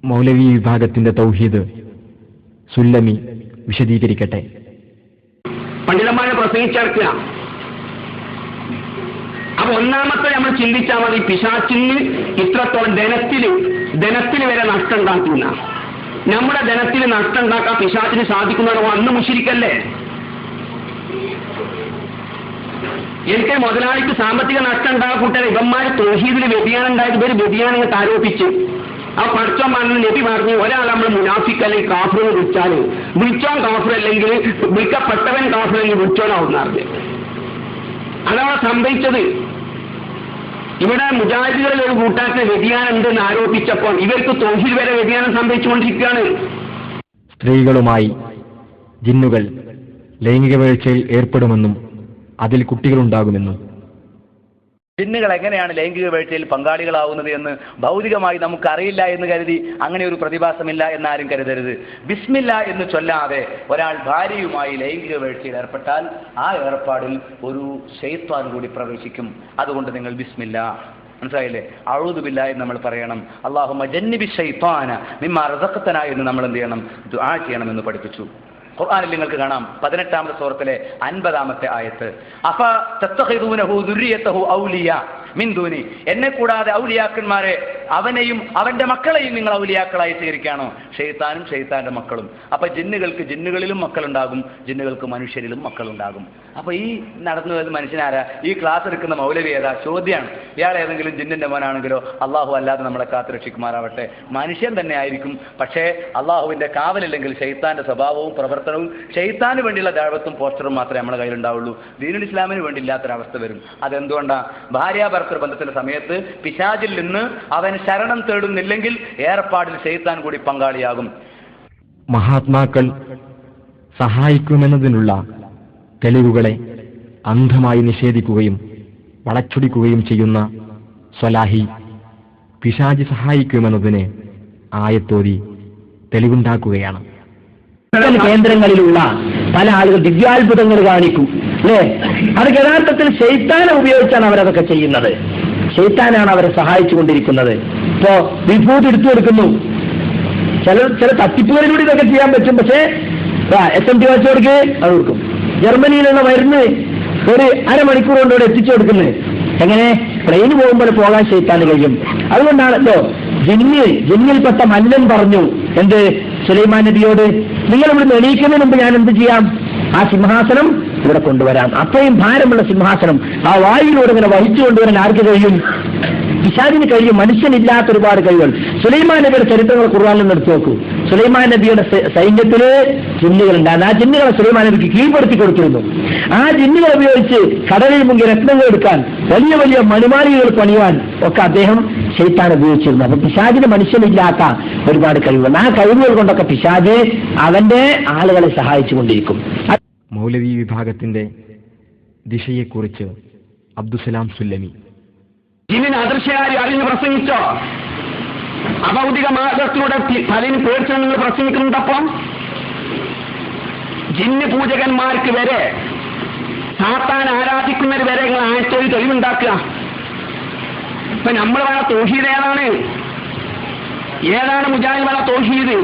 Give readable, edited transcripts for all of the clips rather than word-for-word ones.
മൗലവി വിഭാഗത്തിന്റെ തൗഹീദ് സുല്ലമി വിശദീകരിക്കട്ടെ. പണ്ഡിതന്മാരെ പ്രസംഗിച്ചേർക്കുക. അപ്പൊ ഒന്നാമത്തെ നമ്മൾ ചിന്തിച്ചാൽ മതി, പിശാചിന് ഇത്രത്തോളം ധനത്തിൽ വരെ നഷ്ടം ഉണ്ടാക്കുന്ന, നമ്മുടെ ധനത്തിൽ നഷ്ടം ഉണ്ടാക്കാൻ പിശാചിന് സാധിക്കുന്നവരോ അന്ന് മുശ്രിക്കല്ലേ? എനിക്ക് മുതലാളിക്ക് സാമ്പത്തിക നഷ്ടം ഉണ്ടാകാൻ കൂട്ടാൻ ഇവന്മാര് തൗഹീദിൽ വ്യതിയാനം ഉണ്ടായത് ഇവര് വ്യതിയാനങ്ങൾ ആരോപിച്ച് ആ പഠിച്ചോൻ പറഞ്ഞ നബി പറഞ്ഞു, ഒരാൾ നമ്മൾ മുനാഫിക്ക് അല്ലെങ്കിൽ കാഫിർ എന്ന് വിളിച്ചോൻ കാഫിർ അല്ലെങ്കിൽ വിളിക്കപ്പെട്ടവൻ കാഫിർ അല്ലെങ്കിൽ വിളിച്ചോനാവുന്നറിഞ്ഞ്. അതാണ് സംഭവിച്ചത്. ഇവിടെ മുജാഹിദുകളിൽ ഒരു കൂട്ടാത്തിന് വ്യതിയാനം ഉണ്ടെന്ന് ആരോപിച്ചപ്പോൾ ഇവർക്ക് തൗഹീദ് വരെ വ്യതിയാനം സംഭവിച്ചുകൊണ്ടിരിക്കുകയാണ്. സ്ത്രീകളുമായി ജിന്നുകൾ ലൈംഗിക വീഴ്ചയിൽ ഏർപ്പെടുമെന്നും അതിൽ കുട്ടികളുണ്ടാകുമെന്നും. ജിന്നുകൾ എങ്ങനെയാണ് ലൈംഗിക വീഴ്ചയിൽ പങ്കാളികളാവുന്നത് എന്ന് ഭൗതികമായി നമുക്കറിയില്ല എന്ന് കരുതി അങ്ങനെ ഒരു പ്രതിഭാസമില്ല എന്നാരും കരുതരുത്. ബിസ്മില്ല എന്ന് ചൊല്ലാതെ ഒരാൾ ഭാര്യയുമായി ലൈംഗിക വീഴ്ചയിൽ ഏർപ്പെട്ടാൽ ആ ഏർപ്പാടിൽ ഒരു ശൈത്വാൻ കൂടി പ്രവേശിക്കും. അതുകൊണ്ട് നിങ്ങൾ ബിസ്മില്ല, മനസ്സിലായില്ലേ, അഊദു ബില്ലാഹി എന്ന് നമ്മൾ പറയണം. അല്ലാഹുമ്മ ജന്നിബി ശൈത്വാന മിമ്മാ റസഖ്തനാ എന്ന് നമ്മൾ എന്ത് ചെയ്യണം? ദുആ ചെയ്യണമെന്ന് പഠിപ്പിച്ചു. ഖുർആനിൽ നിങ്ങൾക്ക് കാണാം 18-ാമത്തെ സൂറത്തിലെ 50-ാമത്തെ ആയത്ത്, അഫ തത്തഖിദൂനഹു ദുർരിയതഹു ഔലിയ മിൻ ദൂനി, എന്നെ കൂടാതെ ഔലിയാക്കന്മാരെ, അവനെയും അവന്റെ മക്കളെയും നിങ്ങൾ ഔലിയാക്കളായി സ്വീകരിക്കുകയാണോ? ഷെയ്ത്താനും ഷെയ്ത്താന്റെ മക്കളും. അപ്പൊ ജിന്നുകൾക്ക് ജിന്നുകളിലും മക്കളുണ്ടാകും, ജിന്നുകൾക്ക് മനുഷ്യരിലും മക്കളുണ്ടാകും. അപ്പൊ ഈ നടന്നു വരുന്ന മനുഷ്യനാരാ? ഈ ക്ലാസ് എടുക്കുന്ന മൗലവി ഏതാ? ചോദ്യമാണ്. ഇയാൾ ഏതെങ്കിലും ജിന്നിന്റെ മോനാണെങ്കിലോ അള്ളാഹു അല്ലാതെ നമ്മളെ കാത്തുരക്ഷിക്കുമാറാവട്ടെ. മനുഷ്യൻ തന്നെ ആയിരിക്കും, പക്ഷേ അള്ളാഹുവിന്റെ കാവലില്ലെങ്കിൽ ഷെയ്ത്താന്റെ സ്വഭാവവും പ്രവർത്തനവും, ഷെയ്ത്താന് വേണ്ടിയുള്ള ദഅവത്തും പോസ്റ്ററും മാത്രമേ നമ്മുടെ കയ്യിലുണ്ടാവുള്ളൂ. ദീനുൽ ഇസ്ലാമിന് വേണ്ടി ഇല്ലാത്തൊരവസ്ഥ വരും. അതെന്തുകൊണ്ടാ? ഭാര്യാഭർത്തൃ ബന്ധത്തിന്റെ സമയത്ത് പിശാചിൽ നിന്ന് അവൻ ശരണം തേടുന്നില്ലെങ്കിൽ ഏർപ്പാടിൽ ഷെയ്ത്താൻ കൂടി പങ്കാളിയാകും. മഹാത്മാക്കൾ സഹായിക്കുമെന്നതിനുള്ള തെളിവുകളെ അന്ധമായി നിഷേധിക്കുകയും വളച്ചൊടിക്കുകയും ചെയ്യുന്ന സ്വലാഹി പിശാചി സഹായിക്കുമെന്നതിന് ആയത്തോതി തെളിവുണ്ടാക്കുകയാണ്. കേന്ദ്രങ്ങളിലുള്ള പല ആളുകൾ ദിവ്യാത്ഭുതങ്ങൾ കാണിക്കും, അല്ലേ? അത് യഥാർത്ഥത്തിൽ ശൈത്താനെ ഉപയോഗിച്ചാണ് അവരതൊക്കെ ചെയ്യുന്നത്. ശൈത്താനാണ് അവരെ സഹായിച്ചുകൊണ്ടിരിക്കുന്നത്. ഇപ്പോ വിഭൂതി എടുത്തു കൊടുക്കുന്നു. ചില തട്ടിപ്പുകളിലൂടെ ഇതൊക്കെ ചെയ്യാൻ പറ്റും. പക്ഷേ SMT വെച്ചു കൊടുക്കുക, അത് കൊടുക്കും. ജർമ്മനിയിലുള്ള മരുന്ന് ഒരു അരമണിക്കൂർ കൊണ്ട് ഇവിടെ എത്തിച്ചു കൊടുക്കുന്നത്. എങ്ങനെ? പ്ലെയിന് പോകുമ്പോൾ പോകാൻ ശൈത്താന് കഴിയും. അതുകൊണ്ടാണല്ലോ ജിന്നിൽപ്പെട്ട മല്ലൻ പറഞ്ഞു എന്ത് സുലൈമാൻ നബിയോട്, നിങ്ങൾ ഇവിടുന്ന് എണീക്കുന്നതിന് മുമ്പ് ഞാൻ എന്ത് ചെയ്യാം? ആ സിംഹാസനം ഇവിടെ കൊണ്ടുവരാം. അത്രയും ഭാരമുള്ള സിംഹാസനം ആ വായുവിലൂടെ ഇങ്ങനെ വഹിച്ചു കൊണ്ടുവരാൻ ആർക്ക് കഴിയും? പിശാചിന് കഴിയും. മനുഷ്യനില്ലാത്ത ഒരുപാട് കഴിവുകൾ. സുലൈമാൻ നബിയുടെ ചരിത്രങ്ങൾ ഖുർആനിൽ നിന്ന് എടുത്തു നോക്കൂ. സുലൈമാൻ നബിയുടെ സൈന്യത്തില് ജിന്നുകളുണ്ടായിരുന്നു. ആ ജിന്നുകളെ സുലൈമാൻ നബിക്ക് കീഴ്പ്പെടുത്തി കൊടുത്തിരുന്നു. ആ ജിന്നുകൾ ഉപയോഗിച്ച് കടലിൽ മുങ്ങി രത്നങ്ങൾ എടുക്കാൻ, വലിയ വലിയ മണിമാളികൾ പണിയുവാൻ ഒക്കെ അദ്ദേഹം ശൈത്താൻ ഉപയോഗിച്ചിരുന്നു. അപ്പൊ പിശാചിന് മനുഷ്യനില്ലാത്ത ഒരുപാട് കഴിവുകൾ. ആ കഴിവുകൾ കൊണ്ടൊക്കെ പിശാച് അവന്റെ ആളുകളെ സഹായിച്ചുകൊണ്ടിരിക്കും. മൗലവി വിഭാഗത്തിന്റെ ദിശയെക്കുറിച്ച് അബ്ദുസലാം സുല്ലമി. ജിന്നിന് അദൃശ്യകാരി അറിഞ്ഞ് പ്രസംഗിച്ചോ? അഭൗതിക മാർഗത്തിലൂടെ പലരും പേടിച്ചു നിങ്ങൾ പ്രസംഗിക്കുന്നുണ്ടപ്പം ജിന്ന് പൂജകന്മാർക്ക് വരെ, സാത്താൻ ആരാധിക്കുന്നവർ വരെ നിങ്ങൾ ആഴ്ചയിൽ തെളിവുണ്ടാക്കുക. ഇപ്പൊ നമ്മൾ വേണ തൗഹീദ് ഏതാണ് മുജാഹിദ് വേണ തൗഹീദ്?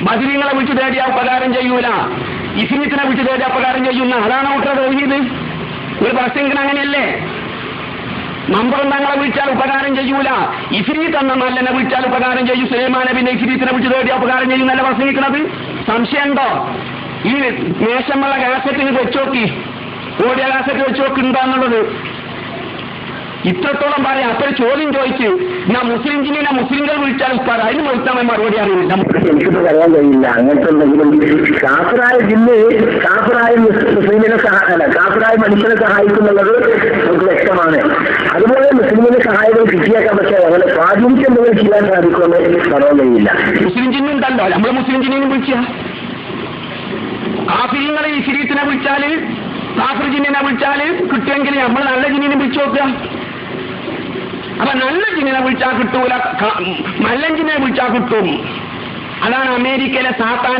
ബദരീങ്ങളെ വിളിച്ചു തേടിയാ ഉപകാരം ചെയ്യൂല, ഇഫ്രീത്തിനെ വിളിച്ചു തേടിയാ ഉപകാരം ചെയ്യുന്ന, അതാണ് ഉത്ര തൗഹീദ്. ഒരു പ്രസംഗിക്കുന്ന അങ്ങനെയല്ലേ? നമ്പറുണ്ടങ്ങളെ വിളിച്ചാൽ ഉപകാരം ചെയ്യൂല, ഇഫ്രീത്ത് എന്ന നല്ലനെ വിളിച്ചാൽ ഉപകാരം ചെയ്യും, സുലൈമാൻ നബിന്റെ ഇഫ്രീത്തിനെ വിളിച്ചു തേടിയാ ഉപകാരം ചെയ്യുന്നല്ല പ്രസംഗിക്കുന്നത്. സംശയമുണ്ടോ? ഈ മേശമുള്ള കാസറ്റ് വെച്ചോക്കി, ഓഡിയോ കാസറ്റ് വെച്ചോക്കി എന്താന്നുള്ളത് ഇത്രത്തോളം പറയാം. അപ്പൊ ചോദ്യം ചോദിച്ച് ഞാൻ മുസ്ലിം ജിന്നിനെ മുസ്ലിങ്ങൾ വിളിച്ചാൽ അതിന് വിളിച്ചാൽ മറുപടി അറിയില്ല. എനിക്കിത് പറയാൻ കഴിയില്ല. അങ്ങനത്തെ എന്തെങ്കിലും കാഫിറായ ജിന്ന് കാഫിറായ മുസ്ലിമിനെ കാഫിറായ മനുഷ്യനെ സഹായിക്കുന്നുള്ളത് നമുക്ക് വ്യക്തമാണ്. അതുപോലെ മുസ്ലിമിനെ സഹായികൾ കിട്ടിയേക്കാൻ, പക്ഷേ അങ്ങനെ സ്വാധീനിച്ച് എന്തെങ്കിലും ചെയ്യാൻ സാധിക്കുമെന്ന് പറയാൻ കഴിയില്ല. മുസ്ലിം ജിന്നുണ്ടല്ലോ, നമ്മൾ മുസ്ലിം ജിന്നിനെ വിളിച്ച കാഫിരിങ്ങളെ ഈ ശരീരത്തിനെ വിളിച്ചാല്, കാഫിർ ജിന്നിനെ വിളിച്ചാല് കിട്ടുമെങ്കിൽ നമ്മൾ നല്ല ജിന്നിനെ വിളിച്ചു നോക്കുക. അപ്പൊ നല്ല ജിന്നിനെ വിളിച്ചാൽ കിട്ടൂല, മല്ലൻ ജിന്നിനെ വിളിച്ചാൽ കിട്ടും. അതാണ് അമേരിക്കയിലെ സാത്താൻ